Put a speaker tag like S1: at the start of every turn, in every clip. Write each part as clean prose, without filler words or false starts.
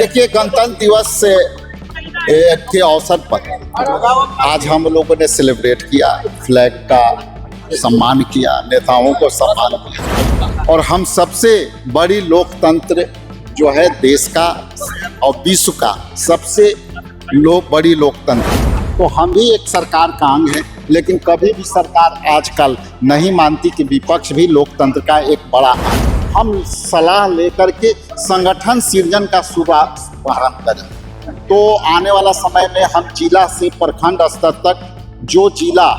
S1: देखिए, गणतंत्र दिवस से के अवसर पर आज हम लोगों ने सेलिब्रेट किया, फ्लैग का सम्मान किया, नेताओं को सम्मान किया। और हम सबसे बड़ी लोकतंत्र जो है देश का और विश्व का सबसे बड़ी लोकतंत्र, तो हम भी एक सरकार का अंग है। लेकिन कभी भी सरकार आजकल नहीं मानती कि विपक्ष भी लोकतंत्र का एक बड़ा अंग है। हम सलाह लेकर के संगठन सृजन का शुभारंभ करें, तो आने वाला समय में हम जिला से प्रखंड स्तर तक जो जिला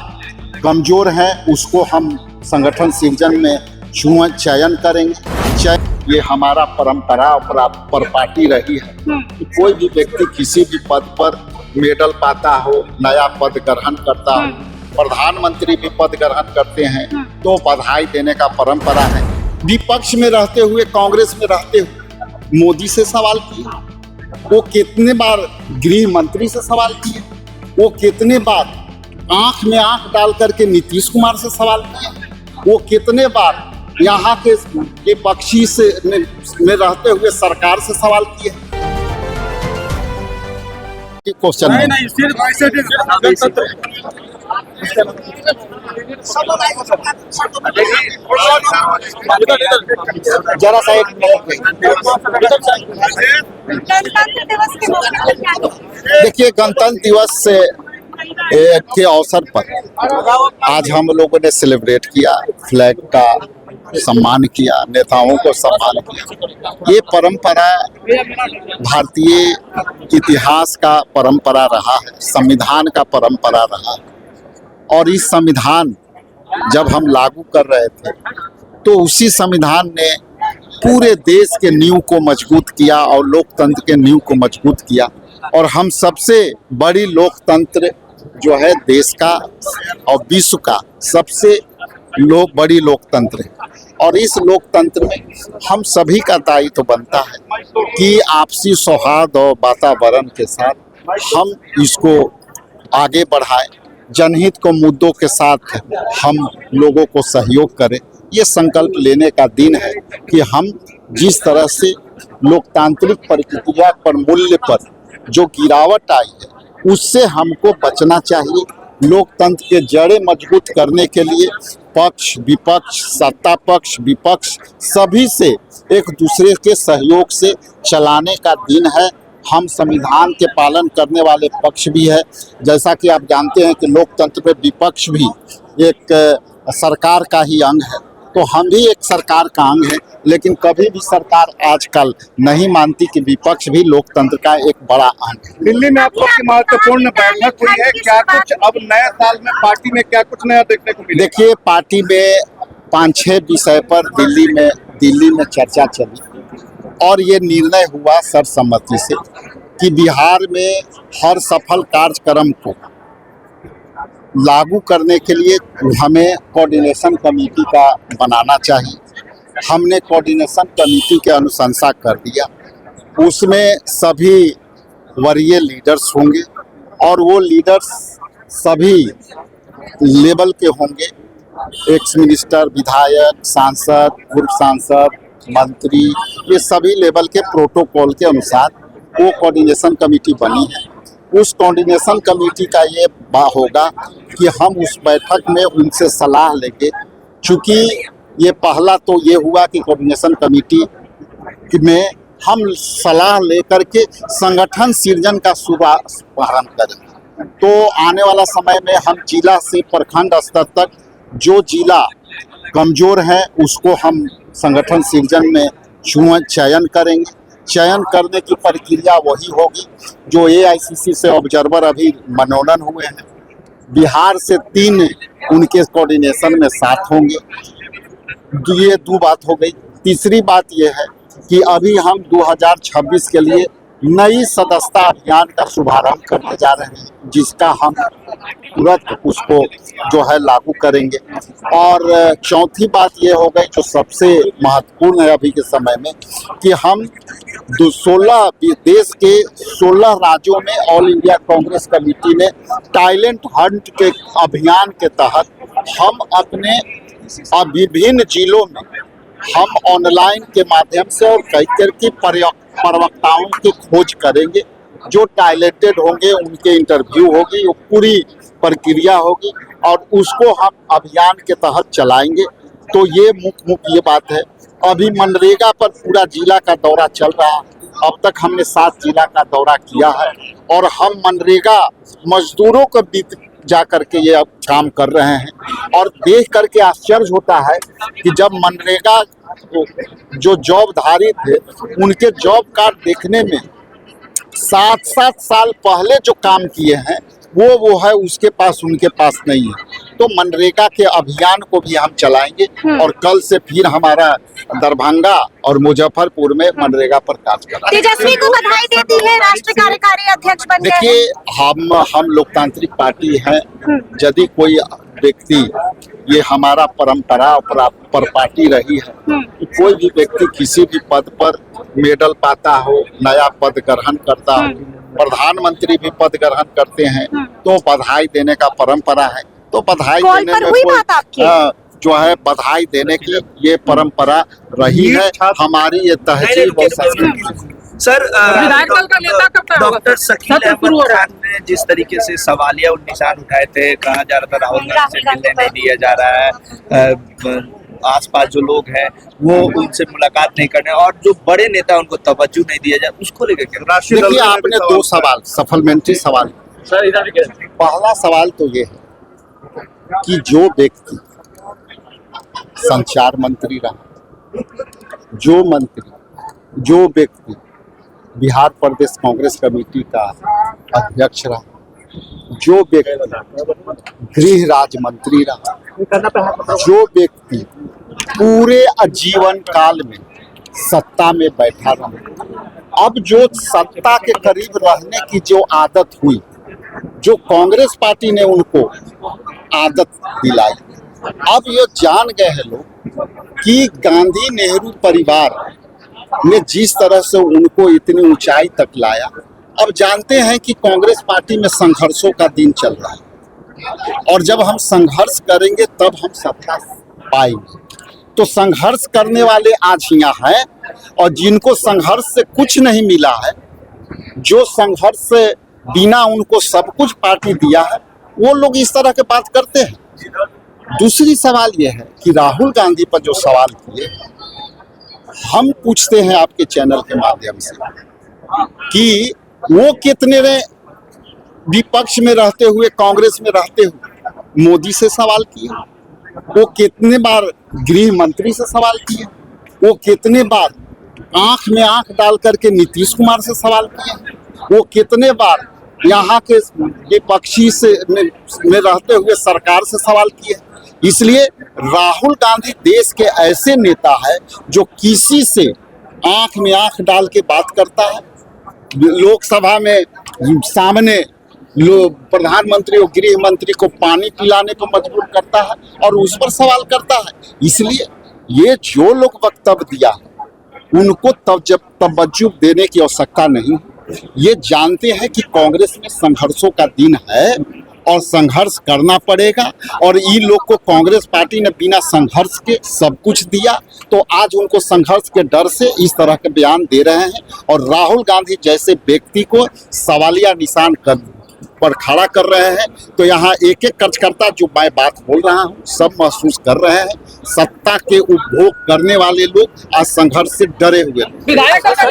S1: कमजोर है उसको हम संगठन सृजन में चयन करेंगे। ये हमारा परंपरा और परपाटी रही है कि कोई भी व्यक्ति किसी भी पद पर मेडल पाता हो, नया पद ग्रहण करता हो, प्रधानमंत्री भी पद ग्रहण करते हैं तो बधाई देने का परंपरा है। विपक्ष में रहते हुए, कांग्रेस में रहते हुए मोदी से सवाल किए, वो कितने बार गृह मंत्री से सवाल किए, वो कितने बार आंख में आंख डाल करके नीतीश कुमार से सवाल किए, वो कितने बार यहाँ के विपक्षी से में रहते हुए सरकार से सवाल किए। क्वेश्चन जरा सा एक देखिए, गणतंत्र दिवस से के अवसर पर आज हम लोगों ने सेलिब्रेट किया, फ्लैग का सम्मान किया, नेताओं को सम्मान किया। ये परंपरा भारतीय इतिहास का परंपरा रहा है, संविधान का परंपरा रहा है। और इस संविधान जब हम लागू कर रहे थे तो उसी संविधान ने पूरे देश के नींव को मजबूत किया और लोकतंत्र के नींव को मजबूत किया। और हम सबसे बड़ी लोकतंत्र जो है देश का और विश्व का सबसे बड़ी लोकतंत्र है। और इस लोकतंत्र में हम सभी का दायित्व बनता है कि आपसी सौहार्द और वातावरण के साथ हम इसको आगे बढ़ाएं, जनहित को मुद्दों के साथ हम लोगों को सहयोग करें। ये संकल्प लेने का दिन है कि हम जिस तरह से लोकतांत्रिक प्रक्रिया पर मूल्य पर जो गिरावट आई है उससे हमको बचना चाहिए। लोकतंत्र के जड़ें मजबूत करने के लिए पक्ष विपक्ष, सत्ता पक्ष विपक्ष सभी से एक दूसरे के सहयोग से चलाने का दिन है। हम संविधान के पालन करने वाले पक्ष भी है। जैसा कि आप जानते हैं कि लोकतंत्र में विपक्ष भी एक सरकार का ही अंग है, तो हम भी एक सरकार का अंग है। लेकिन कभी भी सरकार आजकल नहीं मानती कि विपक्ष भी लोकतंत्र का एक बड़ा अंग है।
S2: दिल्ली में आपको महत्वपूर्ण बैठक हुई है, क्या कुछ अब नए साल में पार्टी में क्या कुछ नया देखने को मिलेगा?
S1: देखिए, पार्टी में 5-6 विषय पर दिल्ली में चर्चा चली और ये निर्णय हुआ सर्वसम्मति से कि बिहार में हर सफल कार्यक्रम को लागू करने के लिए हमें कोऑर्डिनेशन कमेटी का बनाना चाहिए। हमने कोऑर्डिनेशन कमेटी के अनुशंसा कर दिया। उसमें सभी वरीय लीडर्स होंगे और वो लीडर्स सभी लेवल के होंगे, एक्स मिनिस्टर, विधायक, सांसद, पूर्व सांसद, मंत्री, ये सभी लेवल के प्रोटोकॉल के अनुसार वो कोऑर्डिनेशन कमेटी बनी है। उस कोऑर्डिनेशन कमेटी का ये होगा कि हम उस बैठक में उनसे सलाह लेंगे। चूँकि ये पहला तो ये हुआ कि कोऑर्डिनेशन कमेटी में हम सलाह लेकर के संगठन सृजन का शुभारंभ करें, तो आने वाला समय में हम जिला से प्रखंड स्तर तक जो जिला कमजोर है उसको हम संगठन सृजन में चयन करेंगे। चयन करने की प्रक्रिया वही होगी जो AICC से ऑब्जर्वर अभी मनोनयन हुए हैं। बिहार से 3 उनके कोऑर्डिनेशन में 7 होंगे। ये 2 बात हो गई। तीसरी बात यह है कि अभी हम 2026 के लिए नई सदस्यता अभियान का शुभारंभ करने जा रहे हैं, जिसका हम तुरंत उसको जो है लागू करेंगे। और चौथी बात ये हो गई जो सबसे महत्वपूर्ण है अभी के समय में कि हम 16 देश के 16 राज्यों में ऑल इंडिया कांग्रेस कमेटी ने टैलेंट हंट के अभियान के तहत हम अपने विभिन्न जिलों में हम ऑनलाइन के माध्यम से और कई तरह की प्रवक्ताओं की खोज करेंगे, जो टैलेंटेड होंगे उनके इंटरव्यू होगी, वो पूरी प्रक्रिया होगी और उसको हम अभियान के तहत चलाएंगे। तो ये मुख्य ये बात है। अभी मनरेगा पर पूरा जिला का दौरा चल रहा है। अब तक हमने 7 जिला का दौरा किया है और हम मनरेगा मजदूरों को बीच जा करके ये अब काम कर रहे हैं और देख करके आश्चर्य होता है कि जब मनरेगा जो जॉबधारी थे उनके जॉब कार्ड देखने में 7-7 साल पहले जो काम किए हैं वो है उसके पास, उनके पास नहीं है। तो मनरेगा के अभियान को भी हम चलाएंगे और कल से फिर हमारा दरभंगा और मुजफ्फरपुर में मनरेगा पर कार्य करेंगे।
S3: तेजस्वी को बधाई देती है, राष्ट्रीय कार्यकारी अध्यक्ष बन गए हैं।
S1: देखिए, हम लोकतांत्रिक पार्टी हैं। यदि कोई व्यक्ति, ये हमारा परंपरा पर पार्टी रही है कि कोई भी व्यक्ति किसी भी पद पर मेडल पाता हो, नया पद ग्रहण करता हो, प्रधानमंत्री भी पद ग्रहण करते हैं तो बधाई देने का परंपरा है। तो बधाई देने में कोई जो है बधाई देने की ये परंपरा रही है, हमारी ये तहजीब और संस्कृति।
S4: सर, डॉक्टर शकील अहमद खान ने जिस तरीके से सवालिया निशान उठाए थे, कहा जा रहा था राहुल गांधी से मिलने नहीं दिया जा रहा है, आसपास जो लोग हैं वो उनसे मुलाकात नहीं करने और जो बड़े नेता उनको तवज्जो नहीं दिया जाए, उसको लेकर क्या?
S1: देखिए, आपने 2 सवाल सप्लीमेंट्री सवाल। पहला सवाल तो ये है कि जो व्यक्ति संचार मंत्री रहा, जो व्यक्ति बिहार प्रदेश कांग्रेस कमेटी का अध्यक्ष रहा, जो व्यक्ति गृह राज्य मंत्री रहा, जो व्यक्ति पूरे आजीवन काल में सत्ता में बैठा रहा, अब जो सत्ता के करीब रहने की जो आदत हुई, जो कांग्रेस पार्टी ने उनको आदत दिलाई, अब ये जान गए हैं लोग कि गांधी नेहरू परिवार ने जिस तरह से उनको इतनी ऊंचाई तक लाया, अब जानते हैं कि कांग्रेस पार्टी में संघर्षों का दिन चल रहा है और जब हम संघर्ष करेंगे तब हम सत्ता पाएंगे। तो संघर्ष करने वाले आज यहाँ हैं और जिनको संघर्ष से कुछ नहीं मिला है, जो संघर्ष से बिना उनको सब कुछ पार्टी दिया है, वो लोग इस तरह के बात करते हैं। दूसरी सवाल ये है कि राहुल गांधी पर जो सवाल किए, हम पूछते हैं आपके चैनल के माध्यम से कि वो कितने विपक्ष में रहते हुए, कांग्रेस में रहते हुए मोदी से सवाल किए, वो कितने बार गृह मंत्री से सवाल किए, वो कितने बार आंख में आंख डाल करके नीतीश कुमार से सवाल किए, वो कितने बार यहाँ के विपक्षी से में रहते हुए सरकार से सवाल किए। इसलिए राहुल गांधी देश के ऐसे नेता है जो किसी से आंख में आंख डाल के बात करता है, लोकसभा में सामने प्रधानमंत्री और गृह मंत्री को पानी पिलाने को मजबूर करता है और उस पर सवाल करता है। इसलिए ये जो लोग वक्तव्य दिया है उनको तवज्जो देने की आवश्यकता नहीं। ये जानते हैं कि कांग्रेस में संघर्षों का दिन है और संघर्ष करना पड़ेगा और इन लोग को कांग्रेस पार्टी ने बिना संघर्ष के सब कुछ दिया, तो आज उनको संघर्ष के डर से इस तरह के बयान दे रहे हैं और राहुल गांधी जैसे व्यक्ति को सवालिया निशान पर खड़ा कर रहे हैं। तो यहाँ एक एक कार्यकर्ता जो मैं बात बोल रहा हूँ सब महसूस कर रहे हैं, सत्ता के उपभोग करने वाले लोग आज संघर्ष से डरे हुए हैं।